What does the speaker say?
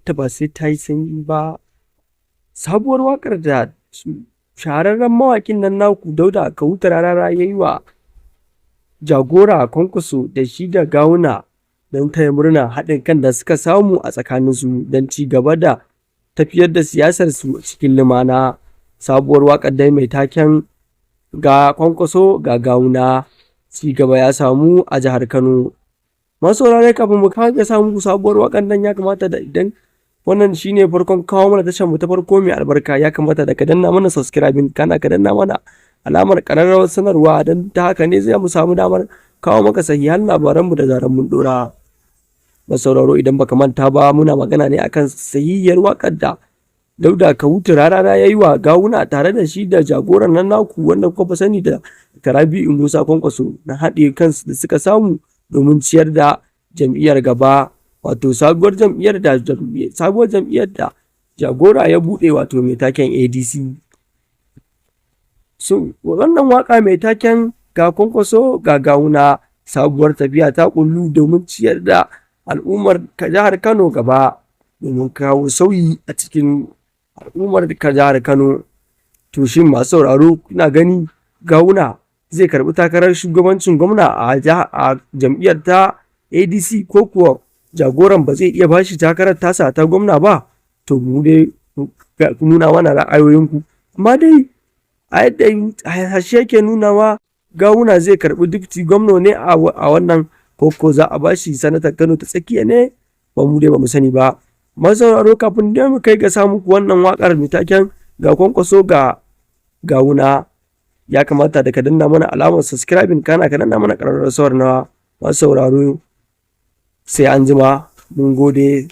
ta ba sai ta yi sanyi ba. Sabuwar waƙar da shahararren mawaƙin nan naku Dauda Kahutu Rarara ya yi wa Jagora Kwankwaso da shi da Gawuna don taya murna haɗin kan da suka samu a tsakaninsu don ci gaba da tafiyar da siyasarsu cikin lumana. Sabuwar waƙar dai mai taken ga Kwankwaso ga Gawuna ci gaba ya samu a jihar Kano. Masu saurare kafin mu kawo ga samu sabuwar waƙar nan ya kamata da idan wannan shine farkon kawo mana tashar mu ta farko mai albarka ya kamata da ka danna mana subscribing kana ka danna mana alamar ƙararrawar sanarwa don ta haka ne zai mu samu damar kawo maka sahihan labaran mu da zaran mun dora. Masauraro idan baka manta ba muna magana ne akan sahihiyar waƙar da Dauda Kahutu Rarara ya yi wa Gawuna tare da shi da jagoran nan naku wanda kuka fi sani da Rabi'u Musa Kwankwaso na haɗe kansu da suka samu domin ciyar da jam'iyyar gaba, wato sabuwar jam'iyyar da jagora ya buɗe wato mai taken ADC. So wannan waka mai taken ga Kwankwaso ga Gawuna sabuwar tafiya ta kullu domin ciyar da al'ummar jihar Kano gaba, domin kawo sauyi a cikin al'ummar jihar Kano. To shin masu sauraro kuna gani Gawuna zai karɓi takarar shugabancin gwamna a jam'iyyar ta ADC ko kuwa jagoran ba zai iya bashi takarar tasa ta gwamna ba? To mu dai ku nuna mana ra'ayoyinku, amma dai a yadda hashe yake nunawa Gawuna zai karɓi dukti gwamna ne a wannan ko za a bashi sanatar Kano ta tsakiya ne, ba mu dai ba mu sani ba. Masauraro kafin da mu kai ga samu wannan waƙar mai taken ga Kwankwaso ga Gawuna ya kamata da ka danna mana alamar subscribing kana ka danna mana ƙararrawar sanarwa. Masu sauraro sai an jima, mun gode.